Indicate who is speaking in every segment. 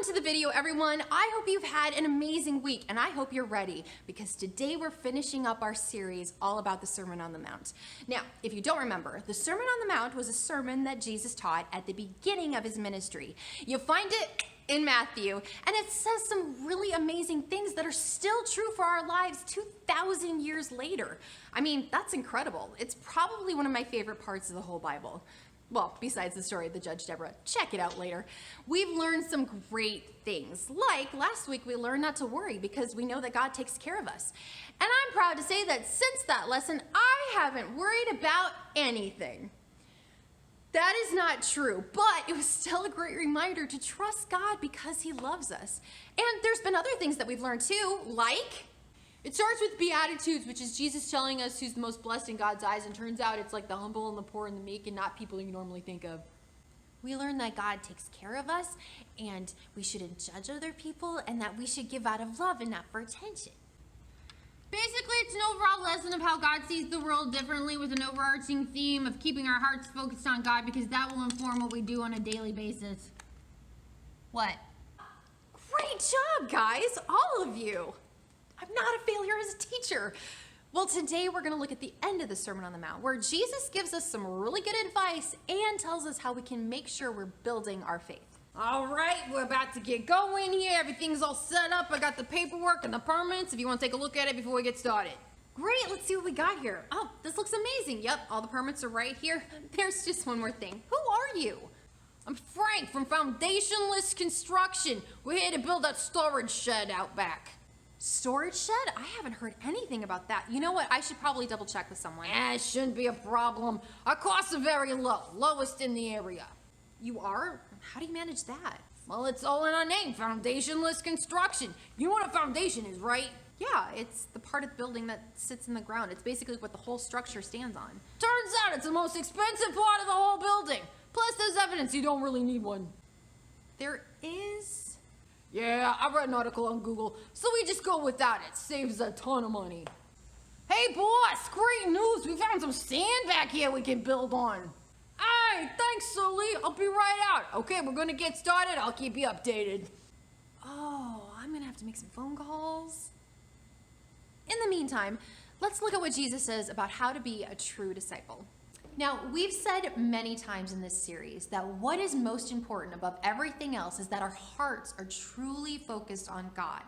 Speaker 1: Welcome to the video, everyone. I hope you've had an amazing week, and I hope you're ready, because today we're finishing up our series all about the Sermon on the Mount. Now, if you don't remember, the Sermon on the Mount was a sermon that Jesus taught at the beginning of his ministry. You'll find it in Matthew, and it says some really amazing things that are still true for our lives 2,000 years later. I mean, that's incredible. It's probably one of my favorite parts of the whole Bible. Well, besides the story of the Judge Deborah. Check it out later. We've learned some great things. Like last week, we learned not to worry because we know that God takes care of us. And I'm proud to say that since that lesson, I haven't worried about anything. That is not true, but it was still a great reminder to trust God because he loves us. And there's been other things that we've learned too, like it starts with Beatitudes, which is Jesus telling us who's the most blessed in God's eyes, and turns out it's like the humble and the poor and the meek and not people you normally think of. We learn that God takes care of us, and we shouldn't judge other people, and that we should give out of love and not for attention.
Speaker 2: Basically, it's an overall lesson of how God sees the world differently, with an overarching theme of keeping our hearts focused on God, because that will inform what we do on a daily basis. What?
Speaker 1: Great job, guys, all of you. I'm not a failure as a teacher. Well, today we're going to look at the end of the Sermon on the Mount, where Jesus gives us some really good advice and tells us how we can make sure we're building our faith.
Speaker 2: All right, we're about to get going here. Everything's all set up. I got the paperwork and the permits if you want to take a look at it before we get started.
Speaker 1: Great, let's see what we got here. Oh, this looks amazing. Yep, all the permits are right here. There's just one more thing. Who are you?
Speaker 2: I'm Frank from Foundationless Construction. We're here to build that storage shed out back.
Speaker 1: Storage shed? I haven't heard anything about that. You know what? I should probably double check with someone.
Speaker 2: It shouldn't be a problem. Our costs are very low, lowest in the area.
Speaker 1: You are? How do you manage that?
Speaker 2: Well, it's all in our name, Foundationless Construction. You know what a foundation is, right?
Speaker 1: Yeah, it's the part of the building that sits in the ground. It's basically what the whole structure stands on.
Speaker 2: Turns out it's the most expensive part of the whole building. Plus, there's evidence you don't really need one.
Speaker 1: There is?
Speaker 2: Yeah, I read an article on Google, so we just go without it. Saves a ton of money. Hey, boss, great news. We found some sand back here we can build on. Hey, thanks, Sully. I'll be right out. Okay, we're gonna get started. I'll keep you updated.
Speaker 1: Oh, I'm gonna have to make some phone calls. In the meantime, let's look at what Jesus says about how to be a true disciple. Now, we've said many times in this series that what is most important above everything else is that our hearts are truly focused on God.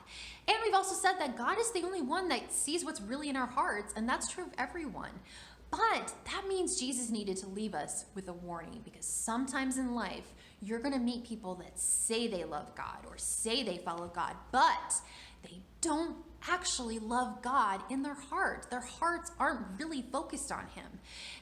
Speaker 1: And we've also said that God is the only one that sees what's really in our hearts, and that's true of everyone. But that means Jesus needed to leave us with a warning, because sometimes in life, you're going to meet people that say they love God or say they follow God, but they don't actually love God in their heart. Their hearts aren't really focused on him.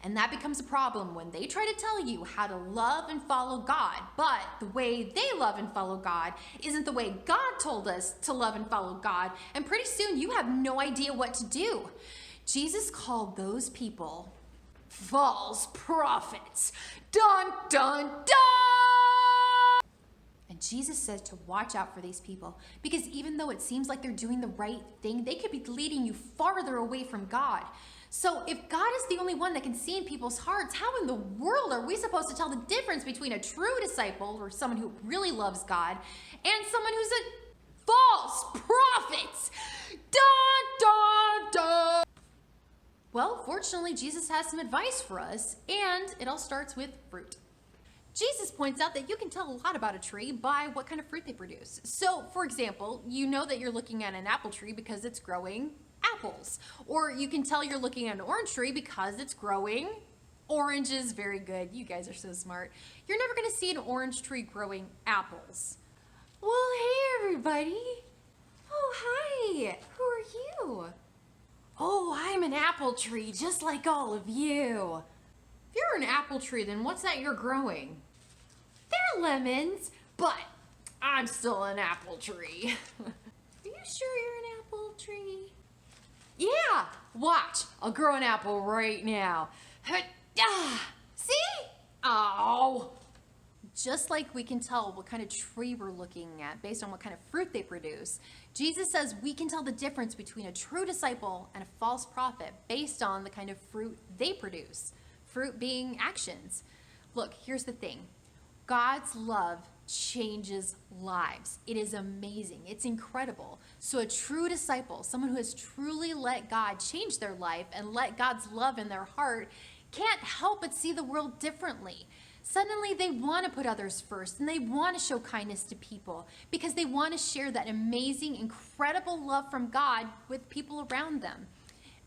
Speaker 1: And that becomes a problem when they try to tell you how to love and follow God, but the way they love and follow God isn't the way God told us to love and follow God, and pretty soon you have no idea what to do. Jesus called those people false prophets. Dun, dun, dun! And Jesus says to watch out for these people, because even though it seems like they're doing the right thing, they could be leading you farther away from God. So if God is the only one that can see in people's hearts, how in the world are we supposed to tell the difference between a true disciple, or someone who really loves God, and someone who's a false prophet? Dun, dun, dun! Well, fortunately, Jesus has some advice for us, and it all starts with fruit. Jesus points out that you can tell a lot about a tree by what kind of fruit they produce. So, for example, you know that you're looking at an apple tree because it's growing apples. Or you can tell you're looking at an orange tree because it's growing oranges. Very good. You guys are so smart. You're never going to see an orange tree growing apples. Well, hey, everybody. Oh, hi. Who are you? Oh, I'm an apple tree, just like all of you. If you're an apple tree, then what's that you're growing? They're lemons, but I'm still an apple tree. Are you sure you're an apple tree? Yeah, watch. I'll grow an apple right now. See? Oh. Just like we can tell what kind of tree we're looking at based on what kind of fruit they produce, Jesus says we can tell the difference between a true disciple and a false prophet based on the kind of fruit they produce. Fruit being actions. Look, here's the thing. God's love changes lives. It is amazing. It's incredible. So a true disciple, someone who has truly let God change their life and let God's love in their heart, can't help but see the world differently. Suddenly they want to put others first and they want to show kindness to people because they want to share that amazing, incredible love from God with people around them.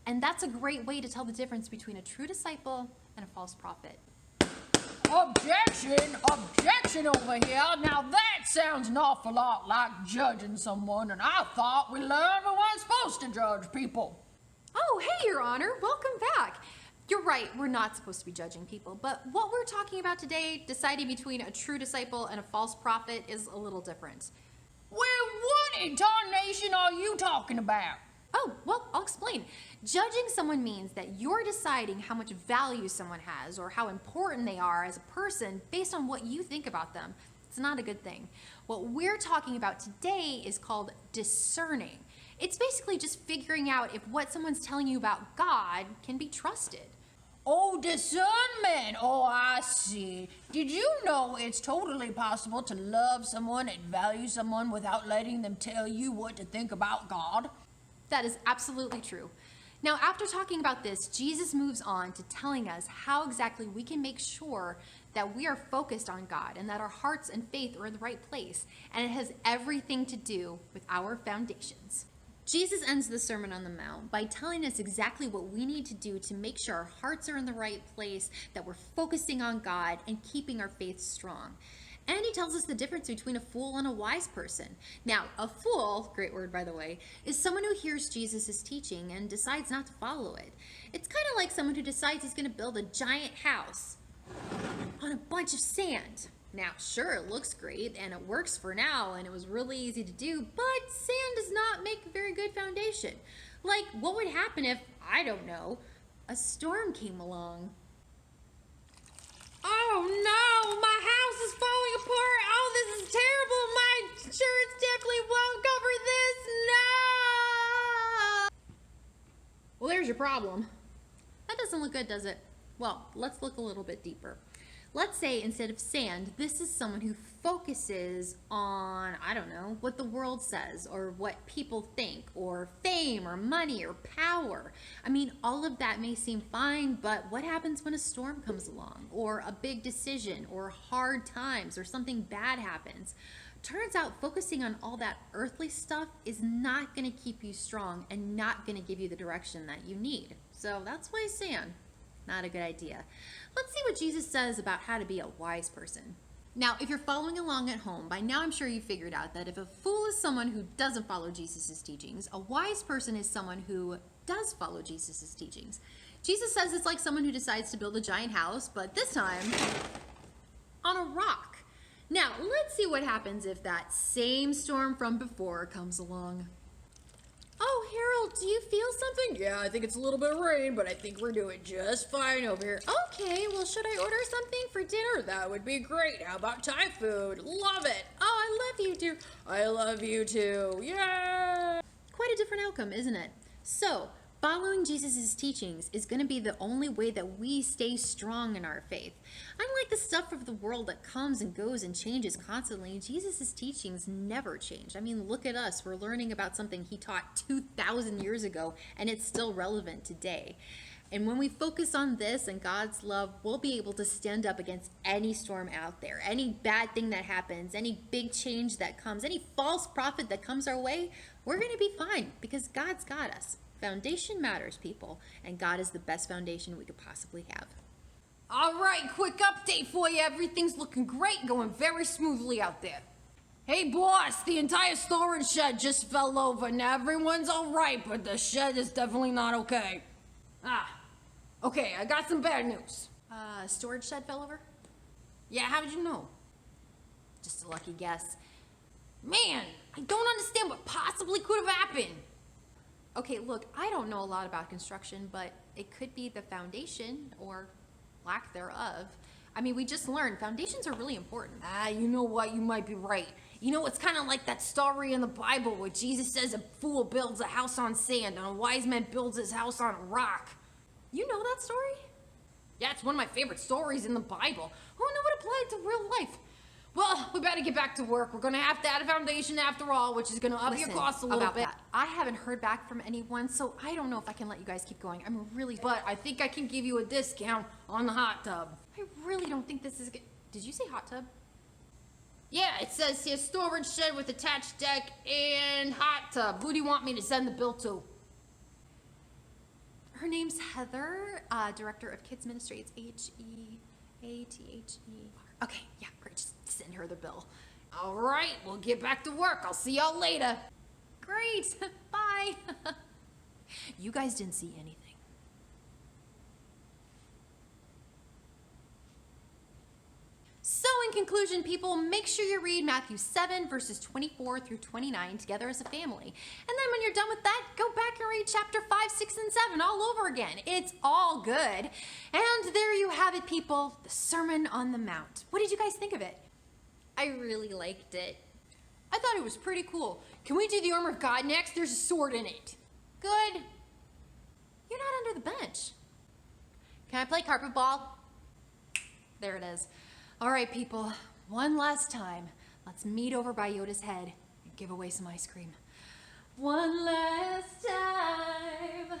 Speaker 1: And that's a great way to tell the difference between a true disciple and a false prophet.
Speaker 2: Objection! Objection over here! Now that sounds an awful lot like judging someone, and I thought we learned we weren't supposed to judge people.
Speaker 1: Oh, hey, Your Honor, welcome back. You're right, we're not supposed to be judging people, but what we're talking about today, deciding between a true disciple and a false prophet, is a little different.
Speaker 2: Well, what in tarnation are you talking about?
Speaker 1: Oh, well, I'll explain. Judging someone means that you're deciding how much value someone has or how important they are as a person based on what you think about them. It's not a good thing. What we're talking about today is called discerning. It's basically just figuring out if what someone's telling you about God can be trusted.
Speaker 2: Oh, discernment. Oh, I see. Did you know it's totally possible to love someone and value someone without letting them tell you what to think about God?
Speaker 1: That is absolutely true. Now, after talking about this, Jesus moves on to telling us how exactly we can make sure that we are focused on God and that our hearts and faith are in the right place. And it has everything to do with our foundations. Jesus ends the Sermon on the Mount by telling us exactly what we need to do to make sure our hearts are in the right place, that we're focusing on God and keeping our faith strong. And he tells us the difference between a fool and a wise person. Now, a fool, great word by the way, is someone who hears Jesus' teaching and decides not to follow it. It's kind of like someone who decides he's going to build a giant house on a bunch of sand. Now, sure, it looks great and it works for now and it was really easy to do, but sand does not make a very good foundation. Like, what would happen if, I don't know, a storm came along?
Speaker 2: Oh no, my house is falling apart. Oh, this is terrible. My insurance definitely won't cover this. No!
Speaker 1: Well, there's your problem. That doesn't look good, does it? Well, let's look a little bit deeper. Let's say instead of sand, this is someone who focuses on, I don't know, what the world says or what people think or fame or money or power. I mean, all of that may seem fine, but what happens when a storm comes along or a big decision or hard times or something bad happens? Turns out focusing on all that earthly stuff is not going to keep you strong and not going to give you the direction that you need. So that's why sand, not a good idea. Let's see what Jesus says about how to be a wise person. Now, if you're following along at home, by now I'm sure you figured out that if a fool is someone who doesn't follow Jesus' teachings, a wise person is someone who does follow Jesus' teachings. Jesus says it's like someone who decides to build a giant house, but this time on a rock. Now, let's see what happens if that same storm from before comes along. Oh, Harold, do you feel something?
Speaker 2: Yeah, I think it's a little bit of rain, but I think we're doing just fine over here.
Speaker 1: Okay, well, should I order something for dinner?
Speaker 2: That would be great. How about Thai food? Love it.
Speaker 1: Oh, I love you, dear.
Speaker 2: I love you too. Yay!
Speaker 1: Quite a different outcome, isn't it? So, following Jesus' teachings is going to be the only way that we stay strong in our faith. Unlike the stuff of the world that comes and goes and changes constantly, Jesus' teachings never change. I mean, look at us. We're learning about something he taught 2,000 years ago, and it's still relevant today. And when we focus on this and God's love, we'll be able to stand up against any storm out there, any bad thing that happens, any big change that comes, any false prophet that comes our way. We're going to be fine because God's got us. Foundation matters, people, and God is the best foundation we could possibly have.
Speaker 2: All right, quick update for you. Everything's looking great, going very smoothly out there. Hey, boss, the entire storage shed just fell over. Now, everyone's all right, but the shed is definitely not okay. Okay, I got some bad news.
Speaker 1: Storage shed fell over?
Speaker 2: Yeah, how did you know?
Speaker 1: Just a lucky guess.
Speaker 2: Man, I don't understand what possibly could have happened.
Speaker 1: Okay, look, I don't know a lot about construction, but it could be the foundation or lack thereof. I mean, we just learned foundations are really important.
Speaker 2: You know what? You might be right. You know, it's kind of like that story in the Bible where Jesus says a fool builds a house on sand and a wise man builds his house on a rock.
Speaker 1: You know that story?
Speaker 2: Yeah, it's one of my favorite stories in the Bible. Who knew it applied to real life? Well, we better get back to work. We're gonna have to add a foundation after all, which is gonna up your costs a little
Speaker 1: about
Speaker 2: bit.
Speaker 1: that. I haven't heard back from anyone, so I don't know if I can let you guys keep going. I'm really,
Speaker 2: But I think I can give you a discount on the hot tub.
Speaker 1: I really don't think this is good. Did you say hot tub?
Speaker 2: Yeah, it says here storage shed with attached deck and hot tub. Who do you want me to send the bill to?
Speaker 1: Her name's Heather, Director of Kids Ministry. It's Heathe. Okay, yeah, great. Just send her the bill.
Speaker 2: All right, we'll get back to work. I'll see y'all later.
Speaker 1: Great. Bye. You guys didn't see anything. So in conclusion, people, make sure you read Matthew 7 verses 24 through 29 together as a family. And then when you're done with that, go back and read chapter 5, 6, and 7 all over again. It's all good. And there you have it, people, the Sermon on the Mount. What did you guys think of it?
Speaker 3: I really liked it.
Speaker 2: I thought it was pretty cool. Can we do the armor of God next? There's a sword in it. Good.
Speaker 1: You're not under the bench. Can I play carpet ball? There it is. All right, people, one last time. Let's meet over by Yoda's head and give away some ice cream. One last time.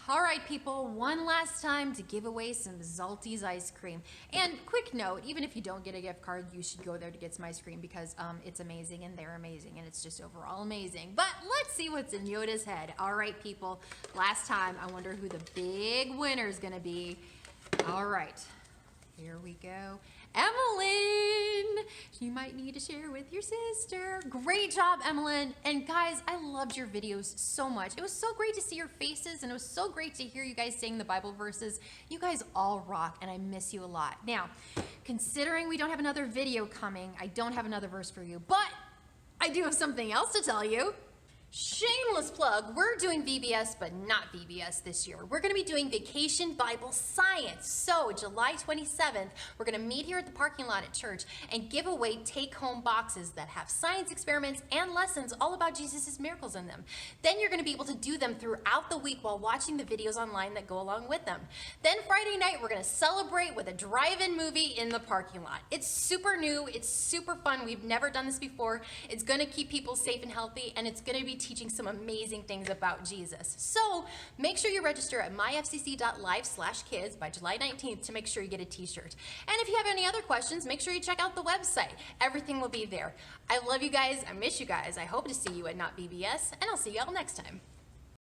Speaker 1: All right, people, one last time to give away some Zalty's ice cream. And quick note, even if you don't get a gift card, you should go there to get some ice cream because it's amazing and they're amazing and it's just overall amazing. But let's see what's in Yoda's head. All right, people, last time, I wonder who the big winner is going to be. All right, here we go. Emmeline! You might need to share with your sister. Great job, Emmeline. And guys, I loved your videos so much. It was so great to see your faces, and it was so great to hear you guys saying the Bible verses. You guys all rock, and I miss you a lot. Now, considering we don't have another video coming, I don't have another verse for you, but I do have something else to tell you. Shameless plug, we're doing VBS, but not VBS this year. We're gonna be doing Vacation Bible Science. So July 27th, we're gonna meet here at the parking lot at church and give away take-home boxes that have science experiments and lessons all about Jesus' miracles in them. Then you're gonna be able to do them throughout the week while watching the videos online that go along with them. Then Friday night, we're gonna celebrate with a drive-in movie in the parking lot. It's super new, it's super fun. We've never done this before. It's gonna keep people safe and healthy, and it's gonna be teaching some amazing things about Jesus. So make sure you register at myfcc.live/kids by July 19th to make sure you get a t-shirt. And if you have any other questions, make sure you check out the website. Everything will be there. I love you guys. I miss you guys. I hope to see you at Not VBS, and I'll see you all next time.